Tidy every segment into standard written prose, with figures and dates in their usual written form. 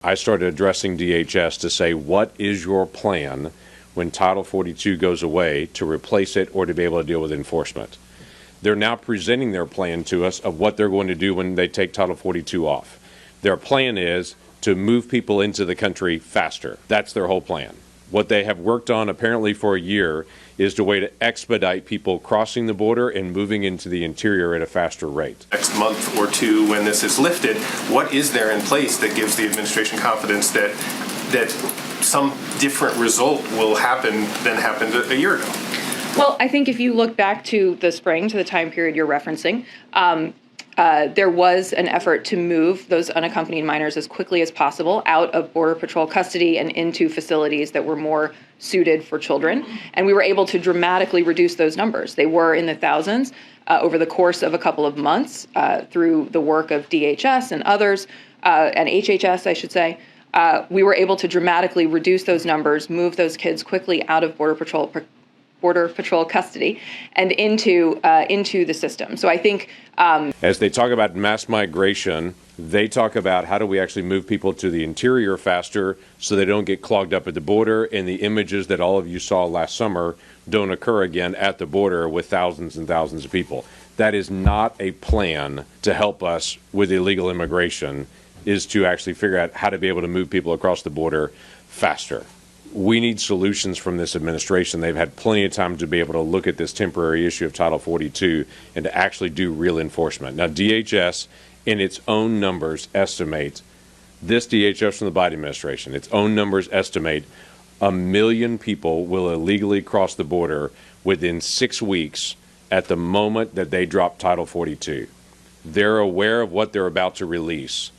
I started addressing DHS to say, what is your plan when Title 42 goes away to replace it or to be able to deal with enforcement? They're now presenting their plan to us of what they're going to do when they take Title 42 off. Their plan is to move people into the country faster. That's their whole plan. What they have worked on apparently for a year is the way to expedite people crossing the border and moving into the interior at a faster rate. Next month or two, when this is lifted, what is there in place that gives the administration confidence that some different result will happen than happened a year ago? Well, I think if you look back to the spring, to the time period you're referencing, there was an effort to move those unaccompanied minors as quickly as possible out of Border Patrol custody and into facilities that were more suited for children. And we were able to dramatically reduce those numbers. They were in the thousands over the course of a couple of months through the work of DHS and others, and HHS, I should say. We were able to dramatically reduce those numbers, move those kids quickly out of Border Patrol custody and into the system. So I think as they talk about mass migration, they talk about how do we actually move people to the interior faster so they don't get clogged up at the border, and the images that all of you saw last summer don't occur again at the border with thousands and thousands of people. That is not a plan to help us with illegal immigration, is to actually figure out how to be able to move people across the border faster. We need solutions from this administration. They've had plenty of time to be able to look at this temporary issue of Title 42 and to actually do real enforcement. Now, DHS, in its own numbers, estimates, this DHS from the Biden administration, its own numbers estimate 1 million people will illegally cross the border within 6 weeks at the moment that they drop Title 42. They're aware of what they're about to release.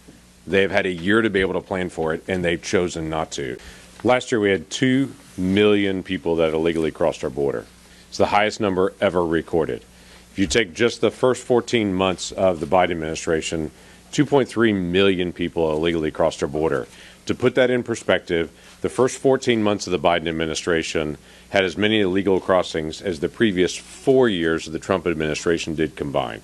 They've had a year to be able to plan for it, and they've chosen not to. Last year, we had 2 million people that illegally crossed our border. It's the highest number ever recorded. If you take just the first 14 months of the Biden administration, 2.3 million people illegally crossed our border. To put that in perspective, the first 14 months of the Biden administration had as many illegal crossings as the previous 4 years of the Trump administration did combined.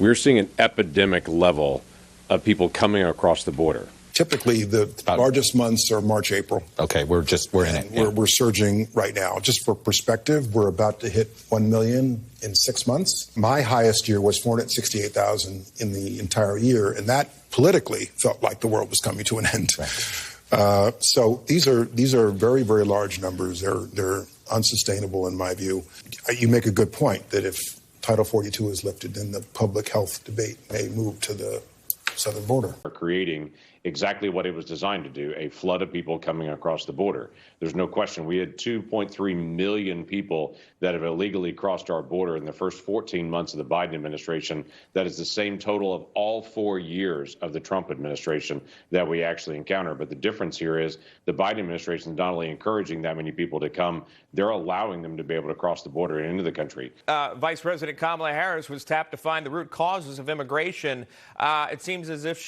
We're seeing an epidemic level of people coming across the border. Typically, the largest months are March, April. Okay, we're in it. Yeah. We're surging right now. Just for perspective, we're about to hit 1 million in 6 months. My highest year was 468,000 in the entire year, and that politically felt like the world was coming to an end. Right. So these are very, very large numbers. They're unsustainable in my view. You make a good point that if Title 42 is lifted, then the public health debate may move to the southern border. We're creating exactly what it was designed to do, a flood of people coming across the border. There's no question. We had 2.3 million people that have illegally crossed our border in the first 14 months of the Biden administration. That is the same total of all 4 years of the Trump administration that we actually encounter. But the difference here is the Biden administration is not only encouraging that many people to come, they're allowing them to be able to cross the border and into the country. Vice President Kamala Harris was tapped to find the root causes of immigration. It seems as if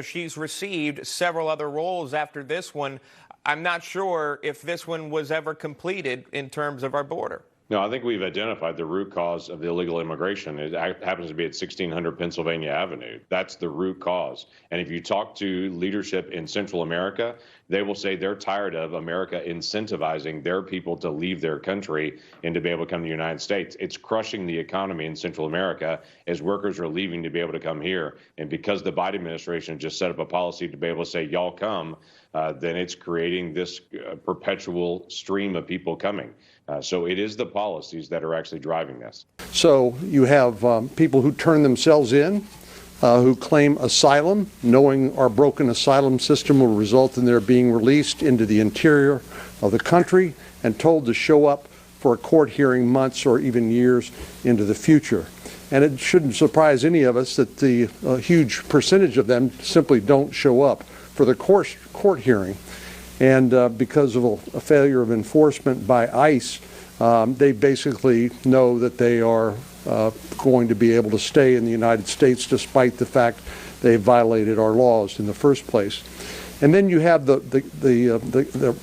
she's received several other roles after this one. I'm not sure if this one was ever completed in terms of our border. No, I think we've identified the root cause of the illegal immigration. It happens to be at 1600 Pennsylvania Avenue. That's the root cause. And if you talk to leadership in Central America, they will say they're tired of America incentivizing their people to leave their country and to be able to come to the United States. It's crushing the economy in Central America as workers are leaving to be able to come here. And because the Biden administration just set up a policy to be able to say, y'all come, then it's creating this perpetual stream of people coming. So it is the policies that are actually driving this. So you have people who turn themselves in, who claim asylum, knowing our broken asylum system will result in their being released into the interior of the country and told to show up for a court hearing months or even years into the future. And it shouldn't surprise any of us that the huge percentage of them simply don't show up for the court hearing. And because of a failure of enforcement by ICE, they basically know that they are going to be able to stay in the United States despite the fact they violated our laws in the first place. And then you have the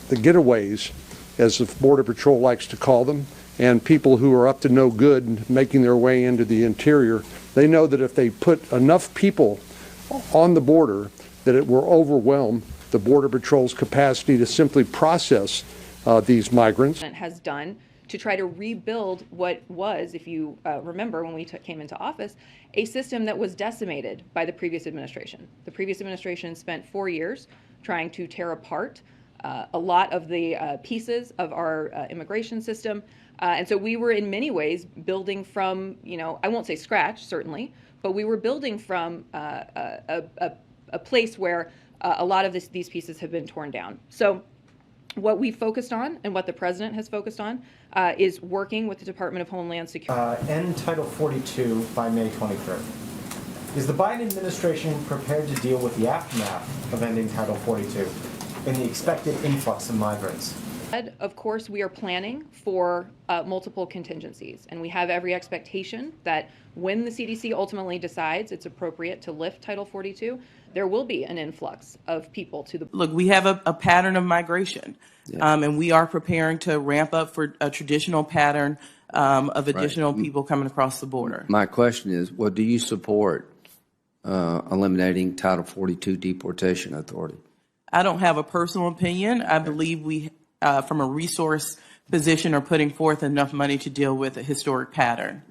getaways, as the Border Patrol likes to call them, and people who are up to no good making their way into the interior. They know that if they put enough people on the border, that it will overwhelm the Border Patrol's capacity to simply process these migrants. Has done to try to rebuild what was, if you remember when we came into office, a system that was decimated by the previous administration. The previous administration spent 4 years trying to tear apart a lot of the pieces of our immigration system. And so we were in many ways building from, I won't say scratch, certainly, but we were building from a place where a lot of these pieces have been torn down. So what we focused on and what the president has focused on is working with the Department of Homeland Security. End Title 42 by May 23rd. Is the Biden administration prepared to deal with the aftermath of ending Title 42 and the expected influx of migrants? Of course, we are planning for multiple contingencies, and we have every expectation that when the CDC ultimately decides it's appropriate to lift Title 42, there will be an influx of people to the. Look, we have a pattern of migration, and we are preparing to ramp up for a traditional pattern of additional people coming across the border. My question is, well, do you support eliminating Title 42 deportation authority? I don't have a personal opinion. I believe we, from a resource position, are putting forth enough money to deal with a historic pattern.